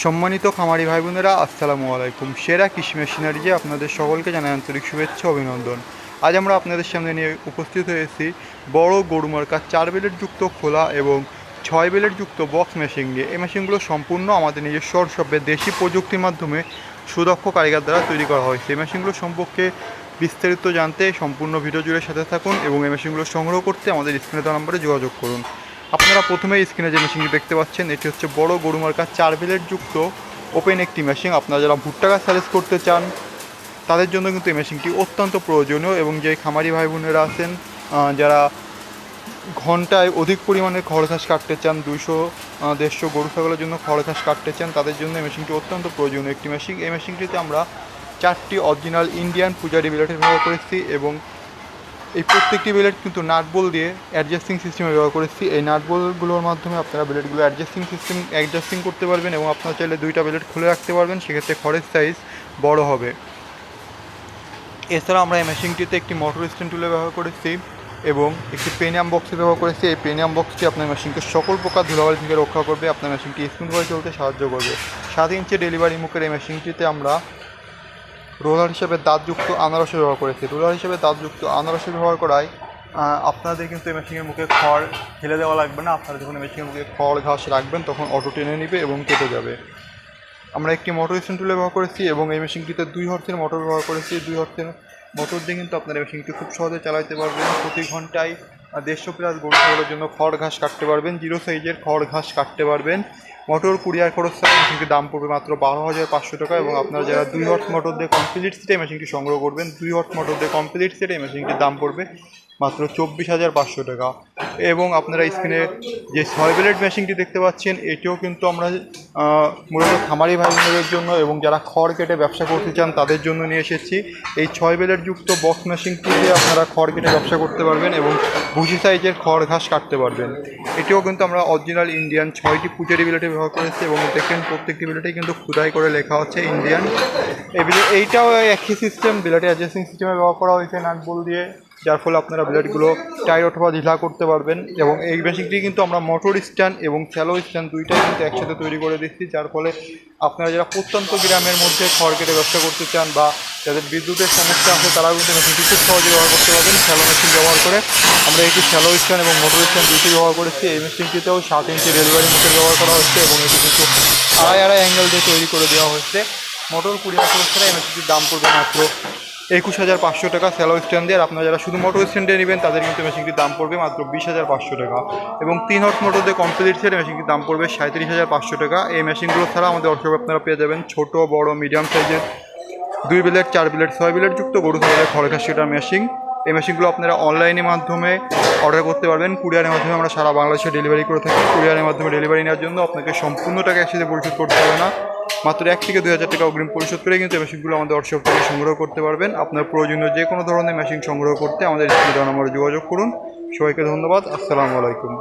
সম্মানিত খামারি ভাই বোনেরা, আসসালামু আলাইকুম। সেরা কৃষি মেশিনারিজে আপনাদের সকলকে জানাই আন্তরিক শুভেচ্ছা অভিনন্দন। আজ আমরা আপনাদের সামনে নিয়ে উপস্থিত হয়েছি বড় গরু মার্কা 4 বেলেট যুক্ত খোলা এবং 6 বেলেট যুক্ত বক্স মেশিন নিয়ে। এই মেশিনগুলো সম্পূর্ণ আমাদের নিজস্ব সভ্যে দেশি প্রযুক্তির মাধ্যমে সুদক্ষ কারিগর দ্বারা তৈরি করা হয়েছে। এই মেশিনগুলো সম্পর্কে বিস্তারিত জানতে সম্পূর্ণ ভিডিও জুড়ে সাথে থাকুন এবং এই মেশিনগুলো সংগ্রহ করতে আমাদের স্ক্রিনে দেওয়া নম্বরে যোগাযোগ করুন। আপনারা প্রথমেই স্ক্রিনে যে মেশিনটি দেখতে পাচ্ছেন, এটি হচ্ছে বড় গরু মার্কা 4 বেলেট যুক্ত ওপেন একটি মেশিন। আপনারা যারা ভুট্টা গাছ স্যালেজ করতে চান তাদের জন্য কিন্তু এই মেশিনটি অত্যন্ত প্রয়োজনীয়, এবং যে খামারি ভাই বোনেরা আছেন যারা ঘন্টায় অধিক পরিমাণে খড় ঘাস কাটতে চান, 200-150 গরু ছাগলের জন্য খড় ঘাস কাটতে চান, তাদের জন্য এই মেশিনটি অত্যন্ত প্রয়োজনীয় একটি মেশিন। এই মেশিনটিতে আমরা 4টি অরিজিনাল ইন্ডিয়ান পূজারি বিলেটের ব্যবহার করেছি, এবং এই প্রত্যেকটি বিলেট কিন্তু নাটবল দিয়ে অ্যাডজাস্টিং সিস্টেমে ব্যবহার করেছি। এই নাটবলগুলোর মাধ্যমে আপনারা বিলেটগুলো অ্যাডজাস্টিং করতে পারবেন, এবং আপনারা চাইলে 2টা বিলেট খুলে রাখতে পারবেন, সেক্ষেত্রে খড়ের সাইজ বড় হবে। এছাড়া আমরা এই মেশিনটিতে একটি মোটর স্ট্যান্ড টুলে ব্যবহার করেছি এবং একটি পেনিয়াম বক্সে ব্যবহার করেছি। এই পেনিয়াম বক্সটি আপনার মেশিনকে সকল প্রকার ধুলাবালি থেকে রক্ষা করবে, আপনার মেশিনটি স্মুথভাবে চলতে সাহায্য করবে। 7 ইঞ্চি ডেলিভারি মুখের এই মেশিনটিতে আমরা রোলার হিসেবে দাঁতযুক্ত আনারসের ব্যবহার করেছি। রোলার হিসেবে দাঁতযুক্ত আনারসের ব্যবহার করায় আপনাদের কিন্তু এই মেশিনের মুখে খড় ফেলে দেওয়া লাগবে না। আপনারা যখন মেশিনের মুখে খড় ঘাস রাখবেন তখন অটো টেনে নেবে এবং কেটে যাবে। আমরা একটি মোটর স্ট্যান্ড টুল ব্যবহার করেছি এবং এই মেশিনটিতে 2 হর্সের মোটর ব্যবহার করেছি। 2 হর্সের মোটর দিয়ে কিন্তু আপনারা মেশিনটি খুব সহজে চালাতে পারবেন। প্রতি ঘন্টায় 150+ গরু ছাগলের জন্য খড় ঘাস কাটতে পারবেন, 0 সাইজের খড় ঘাস কাটতে পারবেন। মোটর কুরিয়ার খরচ ছাড়া মেশিনটির দাম পড়বে মাত্র 12,500 টাকা। এবং আপনারা যারা 2 হর্স মোটর দিয়ে কমপ্লিট সেটে মেশিনটি সংগ্রহ করবেন, 2 হর্স মোটর দিয়ে কমপ্লিট সেটে মেশিনটির দাম পড়বে মাত্র 24,500 টাকা। এবং আপনারা স্ক্রিনে যে 6 বেলেট মেশিনটি দেখতে পাচ্ছেন, এটিও কিন্তু আমরা মূলত খামারি ভাই বোনদের জন্য এবং যারা খড় কেটে ব্যবসা করতে চান তাদের জন্য নিয়ে এসেছি। এই 6 বেলেট যুক্ত বক্স মেশিনটি দিয়ে আপনারা খড় কেটে ব্যবসা করতে পারবেন এবং ভুসি সাইজের খড় ঘাস কাটতে পারবেন। এটিও কিন্তু আমরা অরিজিনাল ইন্ডিয়ান 6টি পূজারি বিলেটে ব্যবহার করেছি, এবং দেখেন প্রত্যেকটি বিলেটেই কিন্তু খোদাই করে লেখা হচ্ছে ইন্ডিয়ান। এইটাও একই সিস্টেম, বিলেটে অ্যাডজাস্টিং সিস্টেমে ব্যবহার করা হয়েছে নাটবল দিয়ে, যার ফলে আপনারা বিলেটগুলো টাইট অথবা ঢিলা করতে পারবেন। এবং এই মেশিনটি কিন্তু আমরা মোটর স্ট্যান্ড এবং শ্যালো স্ট্যান্ড দুইটাই কিন্তু একসাথে তৈরি করে দিচ্ছি, যার ফলে আপনারা যারা প্রত্যন্ত গ্রামের মধ্যে খড় কেটে ব্যবসা করতে চান বা যাদের বিদ্যুতের সমস্যা আছে তারাও কিন্তু মেশিনটি খুব সহজে ব্যবহার করতে পারবেন শ্যালো মেশিন ব্যবহার করে। আমরা এটি শ্যালো স্ট্যান্ড এবং মোটর স্ট্যান্ড দুইটি ব্যবহার করেছি। এই মেশিনটিতেও 7 ইঞ্চি ডেলিভারি মুখের ব্যবহার করা হচ্ছে, এবং এটি কিন্তু আড়াই অ্যাঙ্গেল দিয়ে তৈরি করে দেওয়া হচ্ছে। মোটর কুরিয়ার খরচ ছাড়া এই মেশিনটির দাম পড়বে মাত্র 21,500 টাকা শ্যালো স্ট্যান্ড দিয়ে। আর আপনারা যারা শুধু মোটর স্ট্যান্ডে নেবেন তাদের কিন্তু মেশিনটির দাম পড়বে মাত্র 20,500 টাকা। এবং 3 হর্স মোটর দিয়ে কমপ্লিট সেট মেশিনটির দাম পড়বে 37,500 টাকা। এই মেশিনগুলো ছাড়া আমাদের ওয়ার্কশপে আপনারা পেয়ে যাবেন ছোট বড় মিডিয়াম সাইজের 2 বেলেট, 4 বেলেট, 6 বেলেট যুক্ত গরু ছাগলের খড় ঘাস কাটার মেশিন। এই মেশিনগুলো আপনারা অনলাইনের মাধ্যমে অর্ডার করতে পারবেন। কুরিয়ারের মাধ্যমে আমরা সারা বাংলাদেশে ডেলিভারি করে থাকি। কুরিয়ারের মাধ্যমে ডেলিভারি নেওয়ার জন্য আপনাকে সম্পূর্ণ টাকা একসাথে পরিশোধ করতে হবে না, মাত্র 1 থেকে 2,000 টাকা অগ্রিম পরিশোধ করে কিন্তু এই মেশিনগুলো আমাদের ওয়ার্কশপ থেকে সংগ্রহ করতে পারবেন। আপনার প্রয়োজনীয় যে কোনো ধরনের মেশিন সংগ্রহ করতে আমাদের স্ক্রিনে দেওয়া নম্বরে যোগাযোগ করুন। সবাইকে ধন্যবাদ। আসসালামু আলাইকুম।